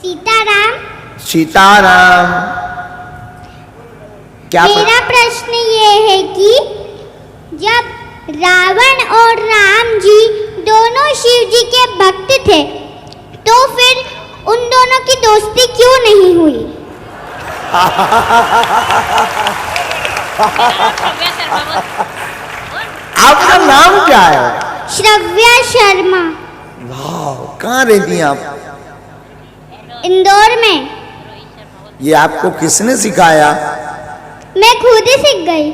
सीताराम। सीताराम। क्या मेरा प्रश्न ये है कि जब रावण और राम जी दोनों शिव जी के भक्त थे तो फिर उन दोनों की दोस्ती क्यों नहीं हुई? आपका नाम क्या है? श्रव्या शर्मा। वाह, कहाँ रहती हैं आप? इंदौर में। ये आपको किसने सिखाया? मैं खुद ही सीख गई।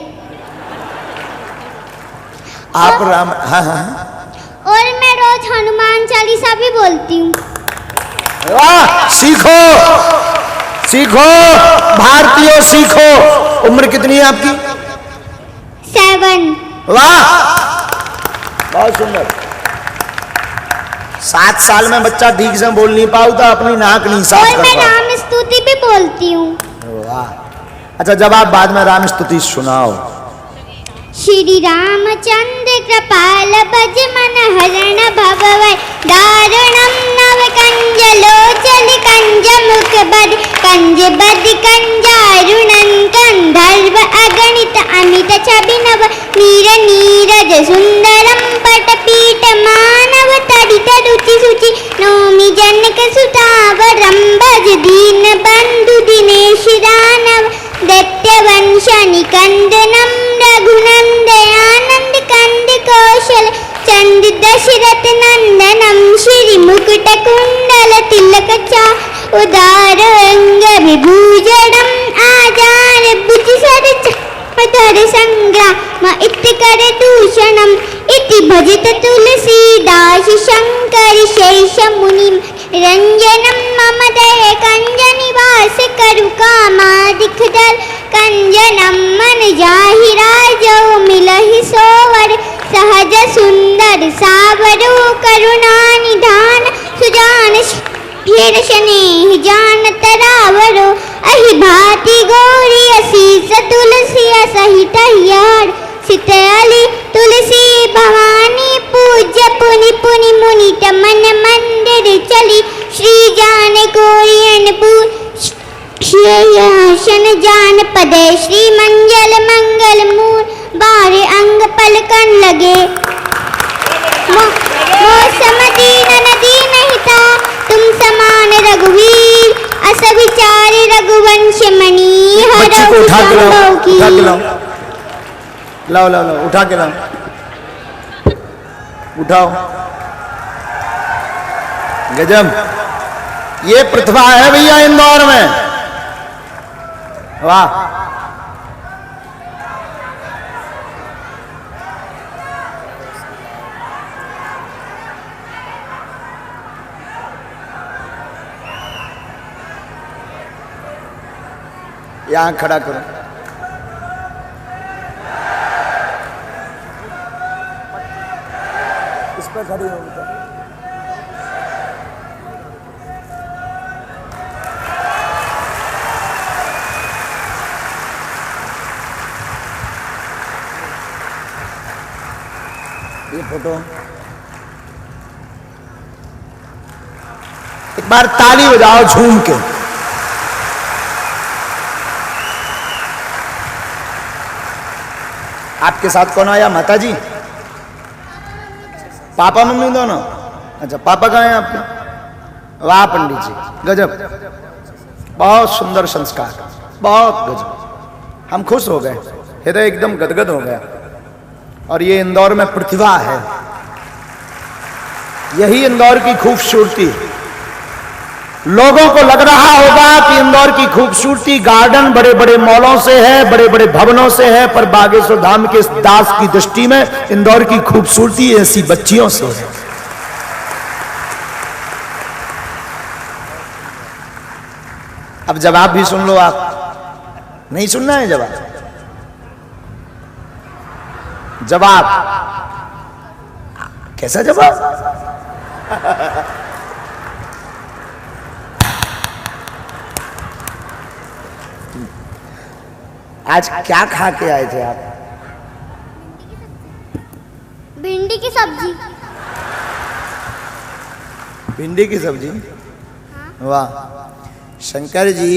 आप राम। हाँ हाँ। और मैं रोज हनुमान चालीसा भी बोलती हूँ। वाह, सीखो सीखो भारतीयों, सीखो। उम्र कितनी है आपकी? 7। वाह, बहुत सुंदर। 7 साल में बच्चा ठीक से बोल नहीं पाता, अपनी नाक नहीं साफ और कर मैं पाता। राम स्तुति भी बोलती हूँ। वाह। अच्छा, जब आप बाद में राम स्तुति सुनाओ। श्री रामचंद्र कृपाल भज मन हरण भवै दारुणम नव कंज लोचन कंज मुख बद कंज बद कंजारुणन कंधर्व अगणित अमित छबिनव नीर नीरज सुंदरम पटपीठ मानव तडित रुचि सुचि नौमि जनक सुतावरम भज दीन बंधु दिनेश दानव दैत्यवंश निकंदनम रघुनंदयानंद कंद कौशल चंद दशरथ नंदनम श्री मुकुट कुंडल तिलक चा उदार अंग विभूषणम आजार भुज सर धर संग्राम इति कर दूषणम इति भजत तुलसीदास शंकर शेष मुनि रंजनम मम दय कंज निवास करु कामादिक दल कंजनम मन जाहि राजौ मिलहि सोवर सहज सुंदर सावरो करुणा निधान सुजान फिर स्नेह जान तरावरो अहि भाति गौरी असीस तुलसी सहित यार सितयाली तुलसी भवानी पूज्य पुनि पुनि मुनि मन मंदिर चली श्री जान गौरी श्रेयासन जान पदे श्री मंगल मंगल मूल बारे अंग पलकन लगे मौसम दीन नदी नहीं था तुम समान रघुवीर अस विचारे रघुवंश मणि बच्ची को उठा के लाओ, उठा के लाओ, लाओ लाओ लाओ, उठा के लाओ, उठाओ। गजब, ये प्रतिभा है भैया इंदौर में। वाह। यहां खड़ा करो। इस पर खड़ी हो। ये फोटो एक बार ताली बजाओ झूम के। आपके साथ कौन आया? माता जी, पापा मम्मी दोनों? अच्छा, पापा कहाँ हैं आपके? वाह पंडित जी, गजब, बहुत सुंदर संस्कार, बहुत गजब। हम खुश हो गए, हृदय एकदम गदगद हो गया। और ये इंदौर में प्रतिभा है, यही इंदौर की खूबसूरती। लोगों को लग रहा होगा कि इंदौर की खूबसूरती गार्डन बड़े बड़े मॉलों से है, बड़े बड़े भवनों से है, पर बागेश्वर धाम के दास की दृष्टि में इंदौर की खूबसूरती ऐसी बच्चियों से है। अब जवाब भी सुन लो। आप नहीं सुनना है जवाब? जवाब कैसा जवाब? आज क्या खा के आए थे आप? भिंडी की सब्जी। भिंडी की सब्जी? हाँ। वाह, शंकर जी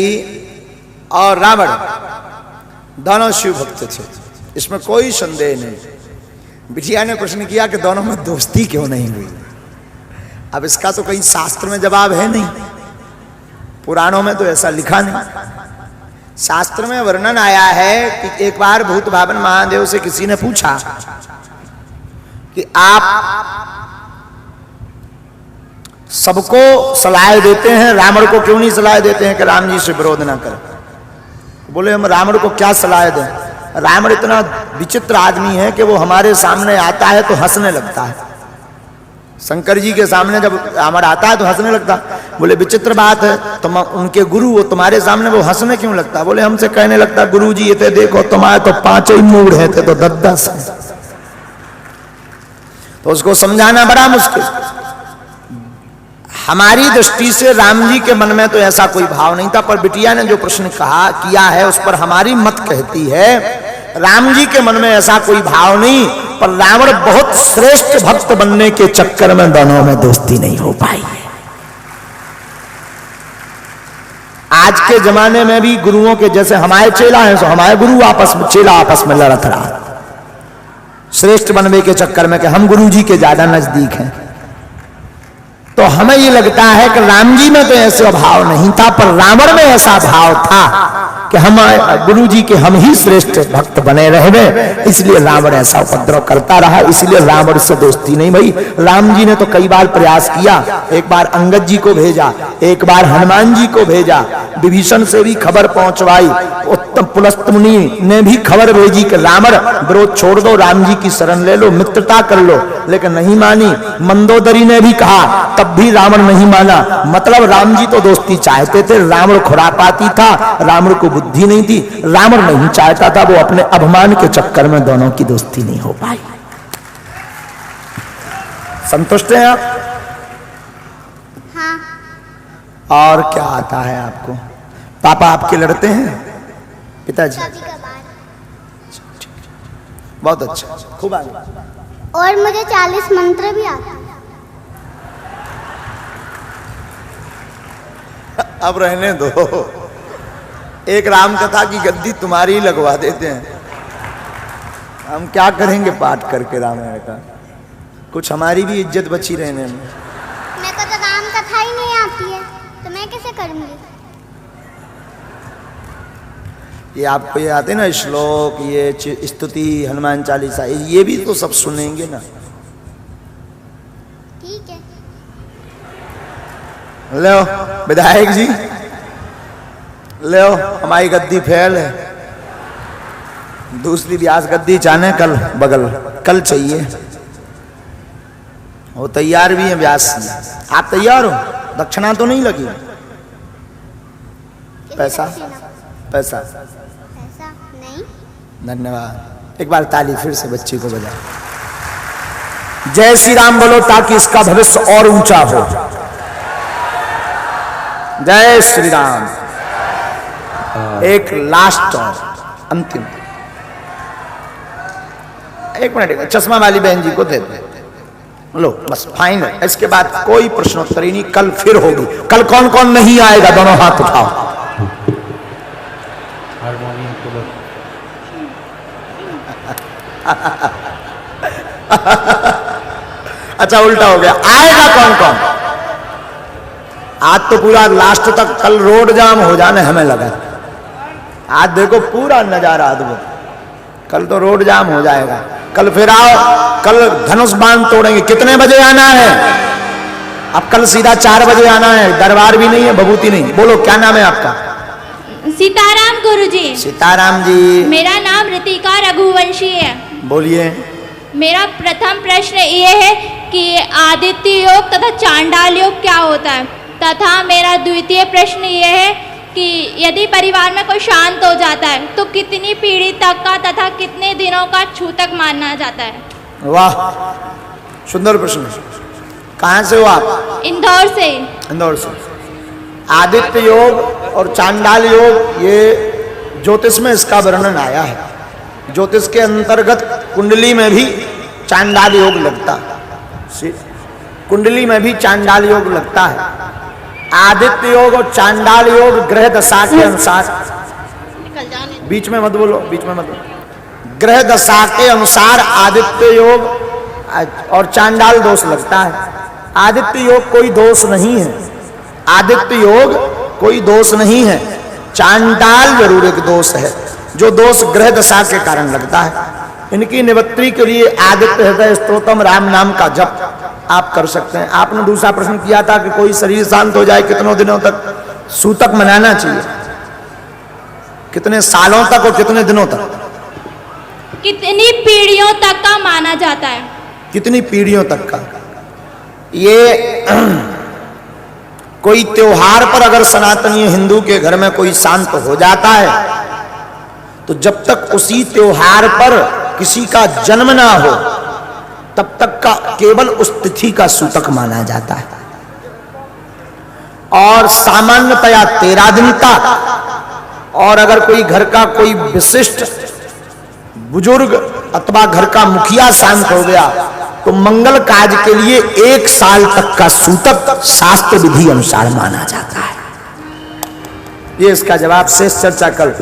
और रावण दोनों शिव भक्त थे, इसमें कोई संदेह नहीं। बिटिया ने प्रश्न किया कि दोनों में दोस्ती क्यों नहीं हुई। अब इसका तो कहीं शास्त्र में जवाब है नहीं, पुराणों में तो ऐसा लिखा नहीं। शास्त्र में वर्णन आया है कि एक बार भूत भावन महादेव से किसी ने पूछा कि आप सबको सलाह देते हैं, रावण को क्यों नहीं सलाह देते हैं कि राम जी से विरोध ना करें। बोले हम रावण को क्या सलाह दें, रावण इतना विचित्र आदमी है कि वो हमारे सामने आता है तो हंसने लगता है। शंकर जी के सामने जब रावण आता है तो हंसने लगता। बोले विचित्र बात है, तुम उनके गुरु हो, तुम्हारे सामने वो हंसने क्यों लगता। बोले हमसे कहने लगता गुरु जी ये थे देखो तुम्हारे तो 5 ही मूड है थे तो 10 है। तो उसको समझाना बड़ा मुश्किल। हमारी दृष्टि से राम जी के मन में तो ऐसा कोई भाव नहीं था, पर बिटिया ने जो प्रश्न कहा किया है उस पर हमारी मत कहती है राम जी के मन में ऐसा कोई भाव नहीं, पर रावण बहुत श्रेष्ठ भक्त बनने के चक्कर में दोनों में दोस्ती नहीं हो पाई है। आज के जमाने में भी गुरुओं के जैसे हमारे चेला हैं, सो हमारे गुरु आपस में चेला आपस में लड़त रहा श्रेष्ठ बनने के चक्कर में कि हम गुरु जी के ज्यादा नजदीक हैं। तो हमें ये लगता है कि राम जी में तो ऐसा भाव नहीं था, पर रावण में ऐसा भाव था कि हम गुरु जी के हम ही श्रेष्ठ भक्त बने रहे, इसलिए रावण ऐसा उपद्रव करता रहा, इसलिए रावण से दोस्ती नहीं भई। राम जी ने तो कई बार प्रयास किया, एक बार अंगद जी को भेजा, एक बार हनुमान जी को भेजा, विभीषण से भी खबर पहुंचवाई, उत्तम पुलस्त मुनि ने भी खबर भेजी कि रावण विरोध छोड़ दो, राम जी की शरण ले लो, मित्रता कर लो, लेकिन नहीं मानी। मंदोदरी ने भी कहा, तब भी रावण नहीं माना। मतलब राम जी तो दोस्ती चाहते थे, रावण खुरापाती था, रावण को बुद्धि नहीं थी, रावण नहीं चाहता था, वो अपने अभिमान के चक्कर में दोनों की दोस्ती नहीं हो पाई। संतुष्ट हैं आप? हाँ। और क्या आता है आपको? पापा आपके लड़ते हैं? पिताजी? बहुत अच्छा, खूब आगे। और मुझे 40 मंत्र भी आते हैं। अब रहने दो, एक राम कथा की गद्दी तुम्हारी ही लगवा देते हैं। हम क्या करेंगे पाठ करके रामायण का, कुछ हमारी भी इज्जत बची रहने में। मेरे को तो राम कथा ही नहीं आती है, तो मैं कैसे करूंगी? ये आपको ये आते ना श्लोक, ये स्तुति, हनुमान चालीसा, ये भी तो सब सुनेंगे ना। ठीक है। लो विधायक जी, लो हमारी गद्दी फैल है, दूसरी व्यास गद्दी चाहने कल बगल, कल चाहिए। वो तैयार भी है व्यास जी, आप तैयार हो? दक्षिणा तो नहीं लगी? पैसा पैसा ऐसा नहीं। धन्यवाद। एक बार ताली फिर से बच्चे को बजा। जय श्री राम बोलो ताकि इसका भविष्य और ऊंचा हो। जय श्री राम। एक लास्ट और अंतिम, एक मिनट, चश्मा वाली बहन जी को दे दो, लो बस फाइनल। इसके बाद कोई प्रश्नोत्तर ही नहीं, कल फिर होगी। कल कौन कौन नहीं आएगा दोनों हाथ उठाओ। अच्छा उल्टा हो गया, आएगा कौन कौन? आज तो पूरा लास्ट तक, कल रोड जाम हो जाने हमें लगा। आज देखो पूरा नजारा अद्भुत, कल तो रोड जाम हो जाएगा। कल फिर आओ, कल धनुष बाण तोड़ेंगे। कितने बजे आना है? अब कल सीधा 4 बजे आना है, दरबार भी नहीं है, भभूति नहीं। बोलो क्या नाम है आपका? सीताराम गुरुजी। सीताराम जी। मेरा नाम ऋतिका रघुवंशी है। बोलिए। मेरा प्रथम प्रश्न ये है कि आदित्य योग तथा चांडाल योग क्या होता है, तथा मेरा द्वितीय प्रश्न ये है कि यदि परिवार में कोई शांत हो जाता है तो कितनी पीढ़ी तक का तथा कितने दिनों का छूतक माना जाता है? वाह सुंदर प्रश्न। कहाँ से हो आप? इंदौर से। इंदौर से। आदित्य योग और चांडाल योग, ये ज्योतिष में इसका वर्णन आया है। ज्योतिष के अंतर्गत कुंडली में भी चांडाल योग लगता है, कुंडली में भी चांडाल योग लगता है। आदित्य योग और चांडाल योग ग्रह दशा के अनुसार, बीच में मत बोलो, बीच में मत बोलो, ग्रह दशा के अनुसार आदित्य योग और चांडाल दोष लगता है। आदित्य योग कोई दोष नहीं है, आदित्य योग कोई दोष नहीं है, चांडाल जरूर एक दोष है, जो दोष ग्रह दशा के कारण लगता है। इनकी निवृत्ति के लिए आदित्य हृदय स्तोत्रम राम नाम का जप आप कर सकते हैं। आपने दूसरा प्रश्न किया था कि कोई शरीर शांत हो जाए कितनों दिनों तक सूतक मनाना चाहिए, कितने सालों तक और कितने दिनों तक, कितनी पीढ़ियों तक का माना जाता है? कितनी पीढ़ियों तक का? ये कोई त्योहार पर अगर सनातनी हिंदू के घर में कोई शांत हो जाता है तो जब तक उसी त्योहार पर किसी का जन्म ना हो तब तक का केवल उस तिथि का सूतक माना जाता है। और सामान्यतया 13 दिन तक, और अगर कोई घर का कोई विशिष्ट बुजुर्ग अथवा घर का मुखिया शांत हो गया तो मंगल कार्य के लिए 1 साल तक का सूतक शास्त्र विधि अनुसार माना जाता है। ये इसका जवाब, शेष चर्चा कल।